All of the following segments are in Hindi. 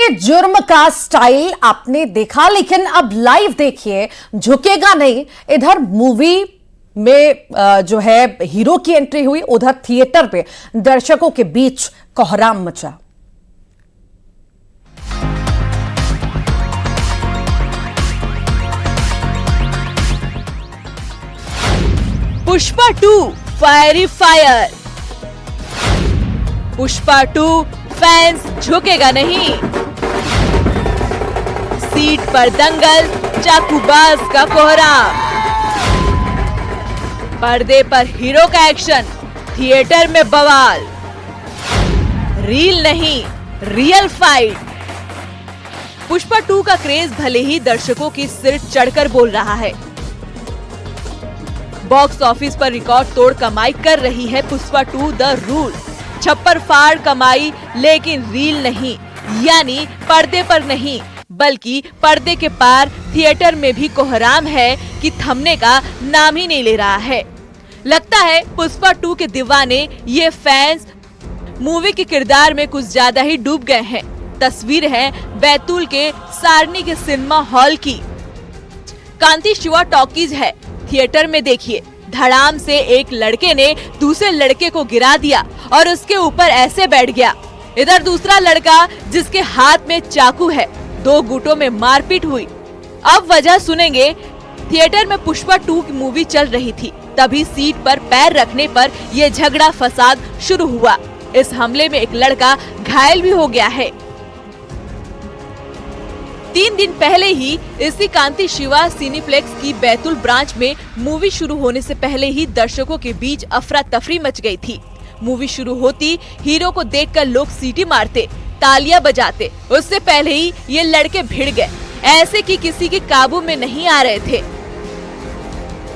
के जुर्म का स्टाइल आपने देखा, लेकिन अब लाइव देखिए, झुकेगा नहीं। इधर मूवी में जो है हीरो की एंट्री हुई, उधर थिएटर पे दर्शकों के बीच कोहराम मचा। Pushpa 2 fiery fire. Pushpa 2 fans झुकेगा नहीं। सीट पर दंगल, चाकूबाज का कोहराम। पर्दे पर हीरो का एक्शन, थिएटर में बवाल। रील नहीं, रियल फाइट। पुष्पा 2 का क्रेज भले ही दर्शकों की सिर चढ़कर बोल रहा है। बॉक्स ऑफिस पर रिकॉर्ड तोड़ कमाई कर रही है पुष्पा 2 द रूल। छप्पर फाड़ कमाई, लेकिन रील नहीं, यानी पर्दे पर नहीं, बल्कि पर्दे के पार थिएटर में भी कोहराम है कि थमने का नाम ही नहीं ले रहा है। लगता है पुष्पा 2 के दीवाने ये फैंस मूवी के किरदार में कुछ ज्यादा ही डूब गए हैं। तस्वीर है बैतूल के सारनी के सिनेमा हॉल की। कांति शिवा टॉकीज है। थिएटर में देखिए, धड़ाम से एक लड़के ने दूसरे लड़के को गिरा दिया और उसके ऊपर ऐसे बैठ गया। इधर दूसरा लड़का जिसके हाथ में चाकू है, 2 गुटों में मारपीट हुई। अब वजह सुनेंगे। थिएटर में पुष्पा 2 की मूवी चल रही थी, तभी सीट पर पैर रखने पर यह झगड़ा फसाद शुरू हुआ। इस हमले में एक लड़का घायल भी हो गया है। 3 दिन पहले ही इसी कांति शिवा सिनेप्लेक्स की बैतूल ब्रांच में मूवी शुरू होने से पहले ही दर्शकों के बीच अफरा तफरी मच गई थी। मूवी शुरू होती हीरो को देखकर लोग सीटी मारते, तालियां बजाते। उससे पहले ही ये लड़के भिड़ गए, ऐसे कि किसी के काबू में नहीं आ रहे थे।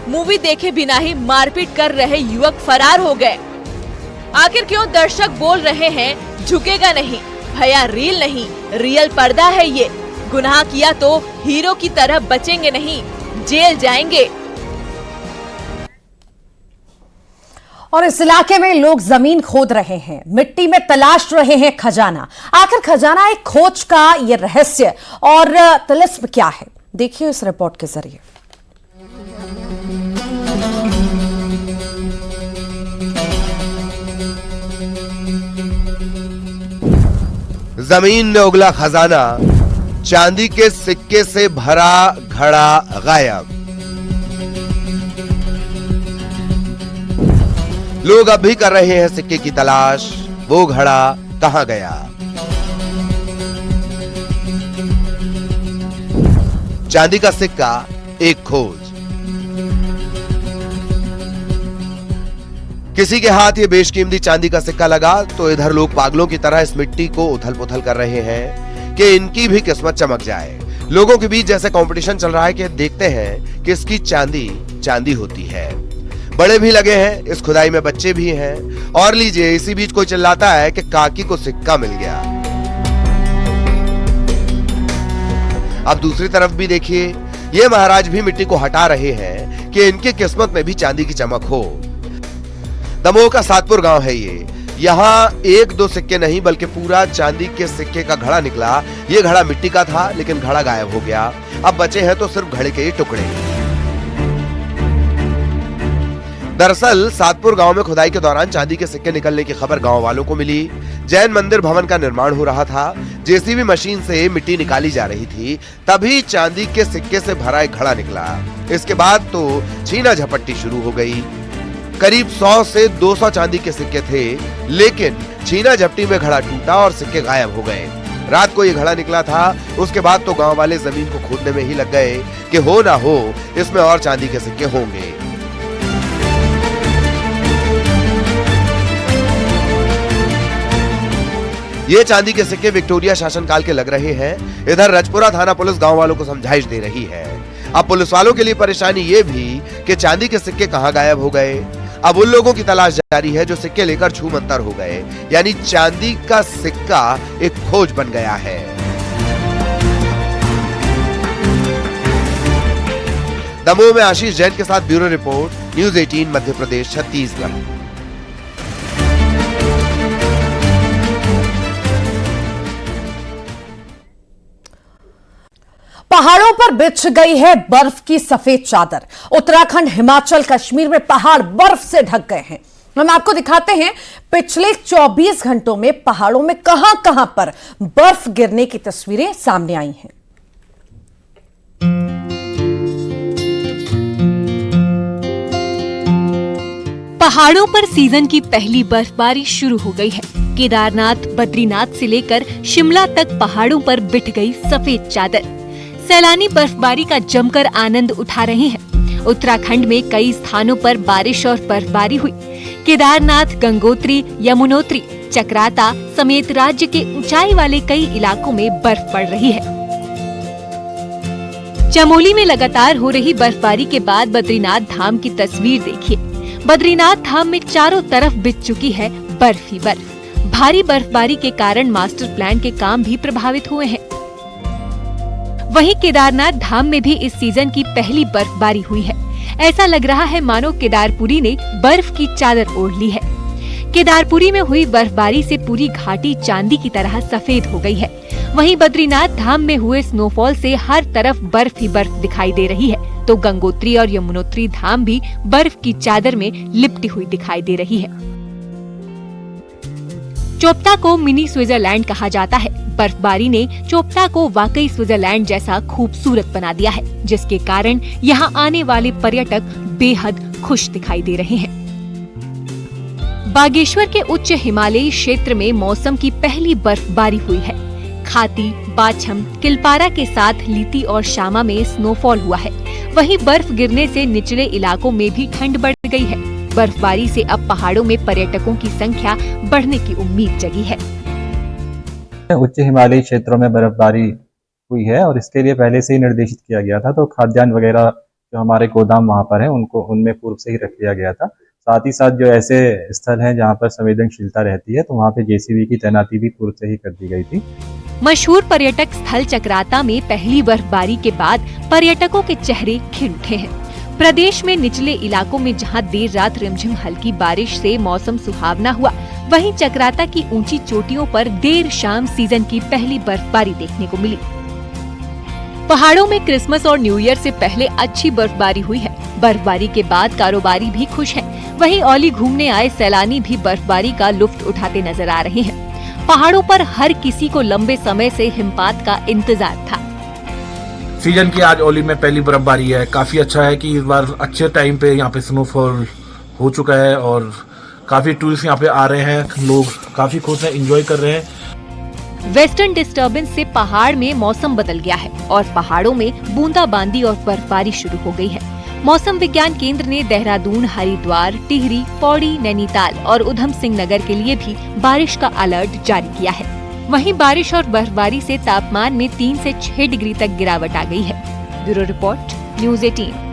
मूवी देखे बिना ही मारपीट कर रहे युवक फरार हो गए। आखिर क्यों दर्शक बोल रहे हैं झुकेगा नहीं? भैया रील नहीं, रियल पर्दा है ये। गुनाह किया तो हीरो की तरह बचेंगे नहीं, जेल जाएंगे। और इस इलाके में लोग जमीन खोद रहे हैं, मिट्टी में तलाश रहे हैं खजाना। आखिर खजाना एक खोज का ये रहस्य और तिलिस्म क्या है, देखिए इस रिपोर्ट के जरिए। जमीन में उगला खजाना, चांदी के सिक्के से भरा घड़ा गायब। लोग अब भी कर रहे हैं सिक्के की तलाश, वो घड़ा कहां गया? चांदी का सिक्का, एक खोज। किसी के हाथ ये बेशकीमती चांदी का सिक्का लगा तो इधर लोग पागलों की तरह इस मिट्टी को उथल पुथल कर रहे हैं कि इनकी भी किस्मत चमक जाए। लोगों के बीच जैसे कंपटीशन चल रहा है कि देखते हैं कि इसकी चांदी चांदी होती है। बड़े भी लगे हैं, इस खुदाई में बच्चे भी हैं। और लीजिए, इसी बीच कोई चिल्लाता है कि काकी को सिक्का मिल गया। अब दूसरी तरफ भी देखिए, ये महाराज भी मिट्टी को हटा रहे हैं कि इनकी किस्मत में भी चांदी की चमक हो। दमोह का सातपुर गांव है ये। यहाँ 1-2 सिक्के नहीं बल्कि पूरा चांदी के सिक्के का घड़ा निकला। ये घड़ा मिट्टी का था, लेकिन घड़ा गायब हो गया। अब बचे हैं तो सिर्फ घड़े के ही टुकड़े। दरअसल सातपुर गांव में खुदाई के दौरान चांदी के सिक्के निकलने की खबर गांव वालों को मिली। जैन मंदिर भवन का निर्माण हो रहा था, जेसीबी मशीन से मिट्टी निकाली जा रही थी, तभी चांदी के सिक्के से भरा एक घड़ा निकला। इसके बाद तो छीना झपट्टी शुरू हो गई। करीब 100 से 200 चांदी के सिक्के थे, लेकिन छीना झपटी में घड़ा टूटा और सिक्के गायब हो गए। रात को ये घड़ा निकला था, उसके बाद तो गांव वाले जमीन को खोदने में ही लग गए कि हो ना हो इसमें और चांदी के सिक्के होंगे। ये चांदी के सिक्के विक्टोरिया शासनकाल के लग रहे हैं। इधर रजपुरा थाना पुलिस गांव वालों को समझाइश दे रही है। अब पुलिस वालों के लिए परेशानी ये भी कि चांदी के सिक्के कहां गायब हो गए। अब उन लोगों की तलाश जारी है जो सिक्के लेकर छूमंतर हो गए, यानी चांदी का सिक्का एक खोज बन गया है। दमोह में आशीष जैन के साथ bureau report, news 18 Madhya Pradesh Chhattisgarh. पहाड़ों पर बिछ गई है बर्फ की सफेद चादर। उत्तराखंड, हिमाचल, कश्मीर में पहाड़ बर्फ से ढक गए हैं। हम आपको दिखाते हैं पिछले 24 घंटों में पहाड़ों में कहां पर बर्फ गिरने की तस्वीरें सामने आई हैं। पहाड़ों पर सीजन की पहली बर्फबारी शुरू हो गई है। केदारनाथ, बद्रीनाथ से लेकर शिमला तक पहाड़ों पर बिछ गई सफेद चादर। सैलानी बर्फबारी का जमकर आनंद उठा रहे हैं। उत्तराखंड में कई स्थानों पर बारिश और बर्फबारी हुई। केदारनाथ, गंगोत्री, यमुनोत्री, चक्राता समेत राज्य के ऊंचाई वाले कई इलाकों में बर्फ पड़ रही है। चमोली में लगातार हो रही बर्फबारी के बाद बद्रीनाथ धाम की तस्वीर देखिए। बद्रीनाथ धाम में चारों तरफ बिछ चुकी है बर्फ ही बर्फ। भारी बर्फबारी के कारण मास्टर प्लान के काम भी प्रभावित हुए हैं। वहीं केदारनाथ धाम में भी इस सीजन की पहली बर्फबारी हुई है। ऐसा लग रहा है मानो केदारपुरी ने बर्फ की चादर ओढ़ ली है। केदारपुरी में हुई बर्फबारी से पूरी घाटी चांदी की तरह सफेद हो गई है। वहीं बद्रीनाथ धाम में हुए स्नोफॉल से हर तरफ बर्फ ही बर्फ दिखाई दे रही है, तो गंगोत्री और यमुनोत्री धाम भी बर्फ की चादर में लिपटी हुई दिखाई दे रही है। चोपता को मिनी स्विट्जरलैंड कहा जाता है। बर्फबारी ने चोपता को वाकई स्विट्जरलैंड जैसा खूबसूरत बना दिया है, जिसके कारण यहाँ आने वाले पर्यटक बेहद खुश दिखाई दे रहे हैं। बागेश्वर के उच्च हिमालयी क्षेत्र में मौसम की पहली बर्फबारी हुई है। खाती, बाछम, किलपारा के साथ लीती और शामा में स्नोफॉल हुआ है। वहीं बर्फ गिरने से निचले इलाकों में भी ठंड बढ़ गई है। बर्फबारी से अब पहाड़ों में पर्यटकों की संख्या बढ़ने की उम्मीद जगी है। उच्च हिमालयी क्षेत्रों में बर्फबारी हुई है और इसके लिए पहले से ही निर्देशित किया गया था, तो खाद्यान्न वगैरह जो हमारे गोदाम वहाँ पर है उनमें पूर्व से ही रख लिया गया था। साथ ही साथ जो ऐसे स्थल हैं जहाँ पर संवेदनशीलता रहती है, तो वहाँ पे जेसीबी की तैनाती भी पूर्व से ही कर दी गई थी। मशहूर पर्यटक स्थल चक्राता में पहली बर्फबारी के बाद पर्यटकों के चेहरे खिल उठे हैं। प्रदेश में निचले इलाकों में जहां देर रात रिमझिम हल्की बारिश से मौसम सुहावना हुआ, वहीं चक्राता की ऊंची चोटियों पर देर शाम सीजन की पहली बर्फबारी देखने को मिली। पहाड़ों में क्रिसमस और न्यू ईयर से पहले अच्छी बर्फबारी हुई है। बर्फबारी के बाद कारोबारी भी खुश हैं। वहीं औली घूमने आए सैलानी भी बर्फबारी का लुत्फ उठाते नजर आ रहे हैं। पहाड़ों पर हर किसी को लंबे समय से हिमपात का इंतजार था। सीजन की आज औली में पहली बर्फबारी है। काफी अच्छा है कि इस बार अच्छे टाइम पे यहाँ पे स्नोफॉल हो चुका है और काफी टूरिस्ट यहाँ पे आ रहे हैं। लोग काफी खुश हैं, एंजॉय कर रहे हैं। वेस्टर्न डिस्टर्बेंस से पहाड़ में मौसम बदल गया है और पहाड़ों में बूंदाबांदी और बर्फबारी शुरू हो गई है। मौसम विज्ञान केंद्र ने देहरादून, हरिद्वार, टिहरी, पौड़ी, नैनीताल और उधम सिंह नगर के लिए भी बारिश का अलर्ट जारी किया है। वहीं बारिश और बर्फबारी से तापमान में 3 से 6 डिग्री तक गिरावट आ गई है। Bureau report, news 18।